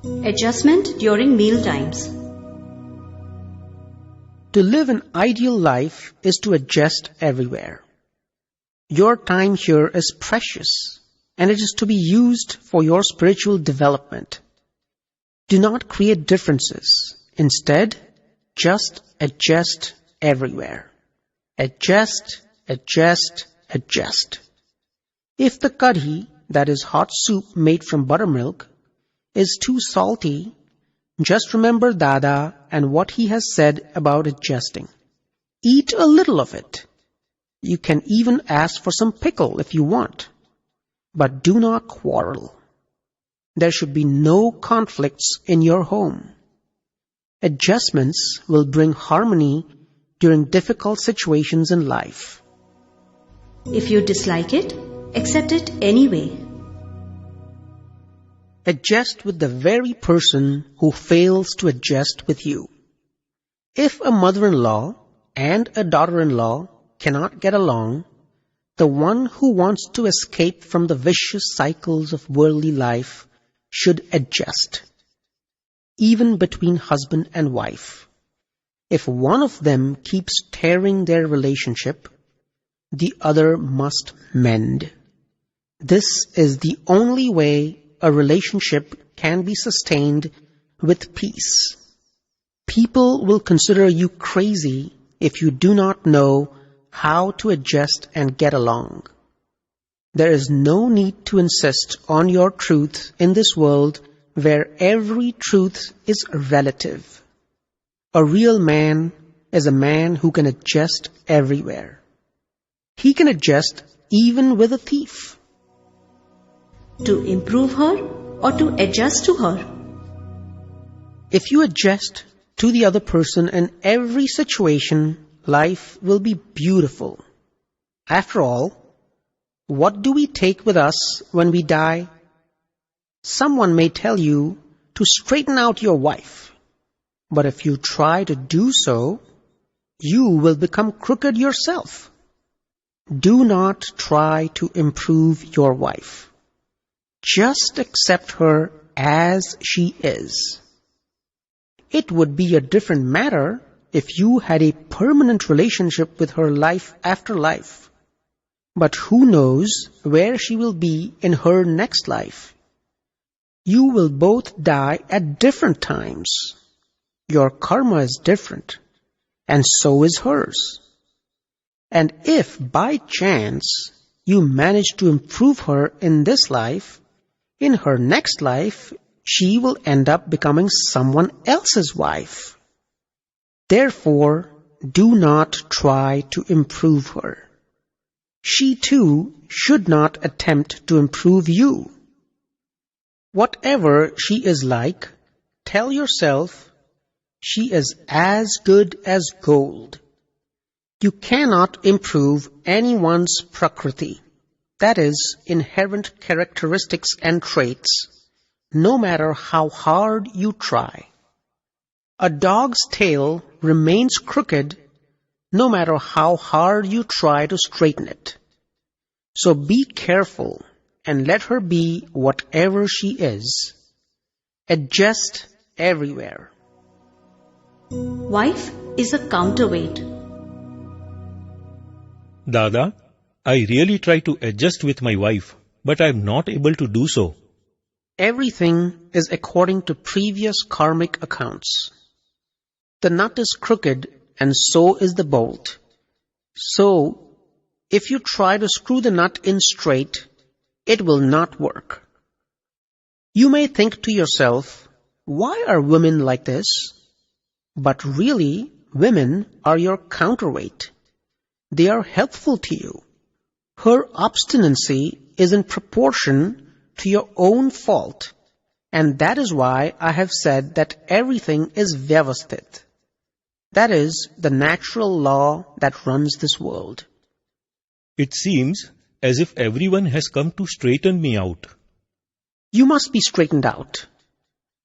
Adjustment during meal times. To live an ideal life is to adjust everywhere. Your time here is precious, and it is to be used for your spiritual development. Do not create differences. Instead, just adjust everywhere. Adjust, adjust, adjust. If the kadhi, that is hot soup made from buttermilk, is too salty, just remember Dada and what he has said about adjusting. Eat a little of it. You can even ask for some pickle if you want. But do not quarrel. There should be no conflicts in your home. Adjustments will bring harmony during difficult situations in life. If you dislike it, accept it anyway. Adjust with the very person who fails to adjust with you. If a mother-in-law and a daughter-in-law cannot get along, the one who wants to escape from the vicious cycles of worldly life should adjust. Even between husband and wife, if one of them keeps tearing their relationship, the other must mend. This is the only way a relationship can be sustained with peace. People will consider you crazy if you do not know how to adjust and get along. There is no need to insist on your truth in this world where every truth is relative. A real man is a man who can adjust everywhere. He can adjust even with a thief. To improve her or to adjust to her? If you adjust to the other person in every situation, life will be beautiful. After all, what do we take with us when we die? Someone may tell you to straighten out your wife, but if you try to do so, you will become crooked yourself. Do not try to improve your wife. Just accept her as she is. It would be a different matter if you had a permanent relationship with her life after life. But who knows where she will be in her next life? You will both die at different times. Your karma is different, and so is hers. And if by chance you manage to improve her in this life, in her next life, she will end up becoming someone else's wife. Therefore, do not try to improve her. She too should not attempt to improve you. Whatever she is like, tell yourself, she is as good as gold. You cannot improve anyone's prakriti, that is, inherent characteristics and traits, no matter how hard you try. A dog's tail remains crooked no matter how hard you try to straighten it. So be careful and let her be whatever she is. Adjust everywhere. Wife is a counterweight. Dada, I really try to adjust with my wife, but I am not able to do so. Everything is according to previous karmic accounts. The nut is crooked and so is the bolt. So, if you try to screw the nut in straight, it will not work. You may think to yourself, why are women like this? But really, women are your counterweight. They are helpful to you. Her obstinacy is in proportion to your own fault, and that is why I have said that everything is vyavasthit. That is the natural law that runs this world. It seems as if everyone has come to straighten me out. You must be straightened out.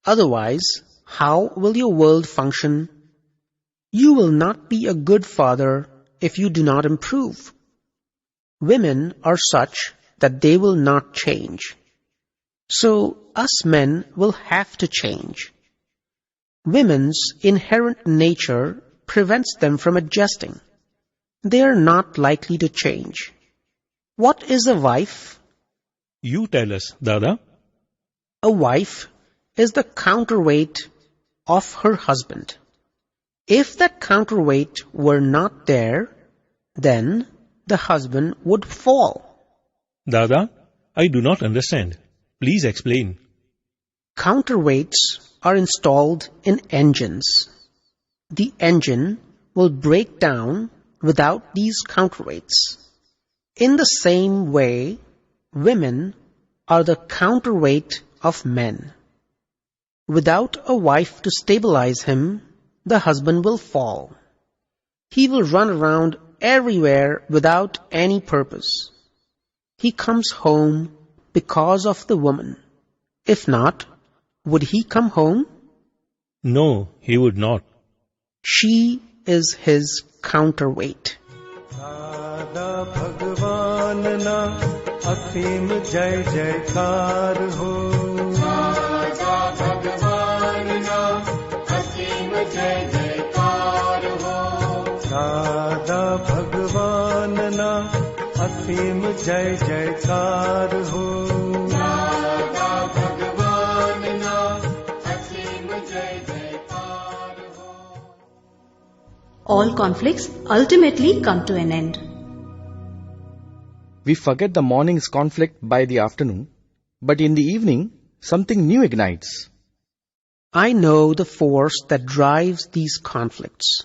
Otherwise, how will your world function? You will not be a good father if you do not improve. Women are such that they will not change. So us men will have to change. Women's inherent nature prevents them from adjusting. They are not likely to change. What is a wife? You tell us, Dada. A wife is the counterweight of her husband. If that counterweight were not there, then the husband would fall. Dada, I do not understand. Please explain. Counterweights are installed in engines. The engine will break down without these counterweights. In the same way, women are the counterweight of men. Without a wife to stabilize him, the husband will fall. He will run around everywhere without any purpose. He comes home because of the woman. If not, would he come home? No, he would not. She is his counterweight. Dada Bhagwan na asim jai jaikar ho. Dada Bhagwan na asim jai jaikar ho. Dada Bhagwan na asim jai jaikar ho. Dada Bhagwan na asim jai jaikar ho. All conflicts ultimately come to an end. We forget the morning's conflict by the afternoon, but in the evening, something new ignites. I know the force that drives these conflicts.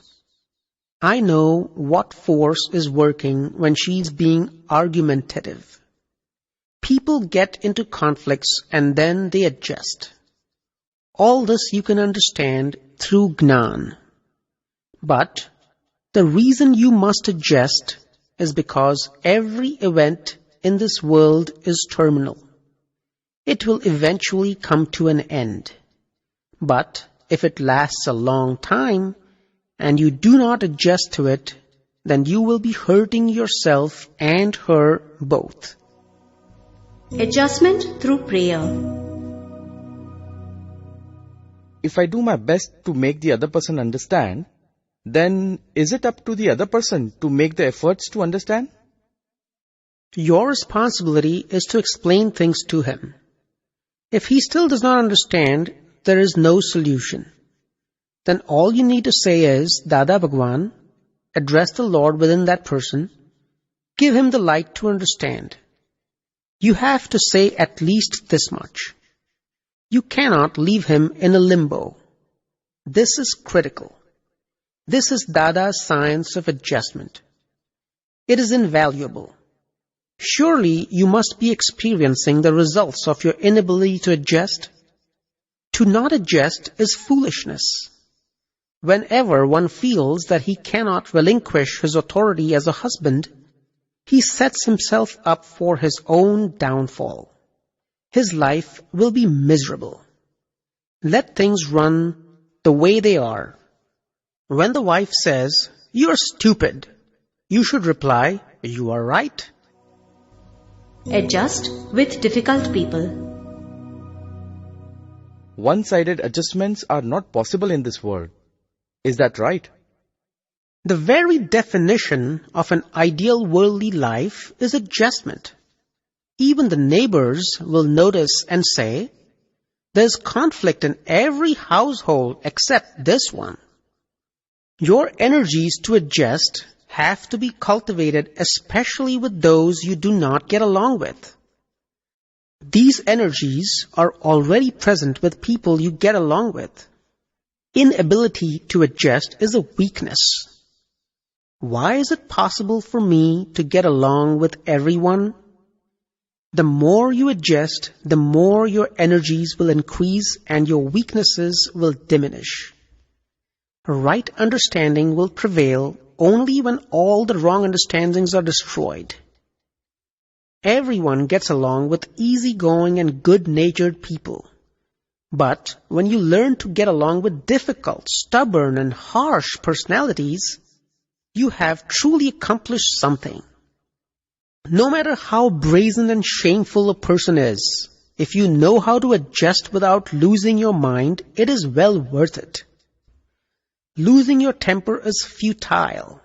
I know what force is working when she's being argumentative. People get into conflicts and then they adjust. All this you can understand through Gnan. But the reason you must adjust is because every event in this world is terminal. It will eventually come to an end. But if it lasts a long time and you do not adjust to it, then you will be hurting yourself and her both. Adjustment through prayer. If I do my best to make the other person understand, then is it up to the other person to make the efforts to understand? Your responsibility is to explain things to him. If he still does not understand, there is no solution. Then all you need to say is, Dada Bhagwan, address the Lord within that person, give him the light to understand. You have to say at least this much. You cannot leave him in a limbo. This is critical. This is Dada's science of adjustment. It is invaluable. Surely you must be experiencing the results of your inability to adjust. To not adjust is foolishness. Whenever one feels that he cannot relinquish his authority as a husband, he sets himself up for his own downfall. His life will be miserable. Let things run the way they are. When the wife says, "You are stupid," you should reply, "You are right." Adjust with difficult people. One-sided adjustments are not possible in this world. Is that right? The very definition of an ideal worldly life is adjustment. Even the neighbors will notice and say, "There's conflict in every household except this one." Your energies to adjust have to be cultivated, especially with those you do not get along with. These energies are already present with people you get along with. Inability to adjust is a weakness. Why is it possible for me to get along with everyone? The more you adjust, the more your energies will increase and your weaknesses will diminish. Right understanding will prevail only when all the wrong understandings are destroyed. Everyone gets along with easygoing and good-natured people. But when you learn to get along with difficult, stubborn, and harsh personalities, you have truly accomplished something. No matter how brazen and shameful a person is, if you know how to adjust without losing your mind, it is well worth it. Losing your temper is futile.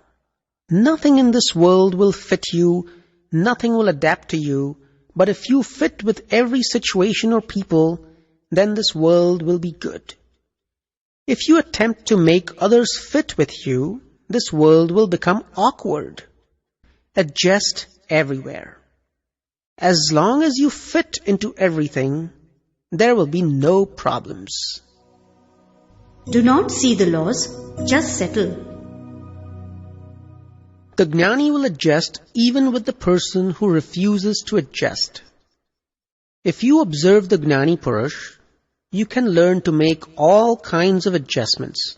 Nothing in this world will fit you, nothing will adapt to you, but if you fit with every situation or people, then this world will be good. If you attempt to make others fit with you, this world will become awkward. Adjust everywhere. As long as you fit into everything, there will be no problems. Do not see the laws, just settle. The Jnani will adjust even with the person who refuses to adjust. If you observe the Jnani Purush, you can learn to make all kinds of adjustments.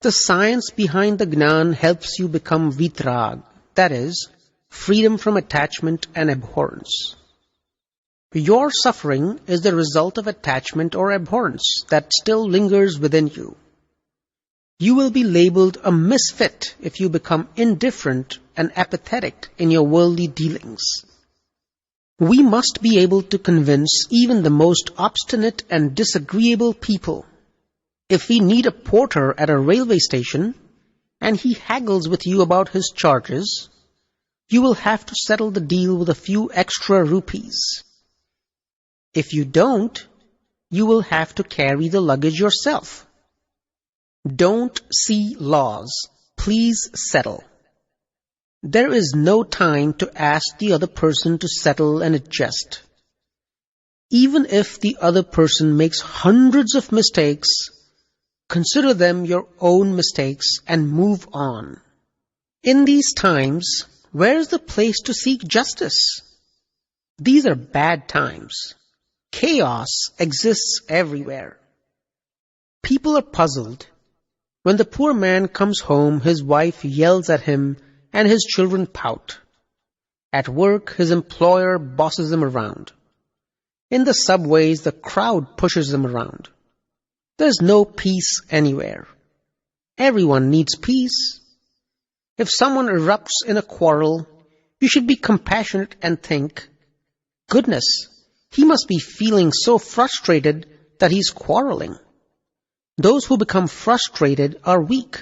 The science behind the Jnan helps you become vitrag, that is, freedom from attachment and abhorrence. Your suffering is the result of attachment or abhorrence that still lingers within you. You will be labeled a misfit if you become indifferent and apathetic in your worldly dealings. We must be able to convince even the most obstinate and disagreeable people. If we need a porter at a railway station and he haggles with you about his charges, you will have to settle the deal with a few extra rupees. If you don't, you will have to carry the luggage yourself. Don't see laws. Please settle. There is no time to ask the other person to settle and adjust. Even if the other person makes hundreds of mistakes, consider them your own mistakes and move on. In these times, where is the place to seek justice? These are bad times. Chaos exists everywhere. People are puzzled. When the poor man comes home, his wife yells at him and his children pout. At work, his employer bosses him around. In the subways, the crowd pushes him around. There's no peace anywhere. Everyone needs peace. If someone erupts in a quarrel, you should be compassionate and think, goodness, he must be feeling so frustrated that he's quarreling. Those who become frustrated are weak.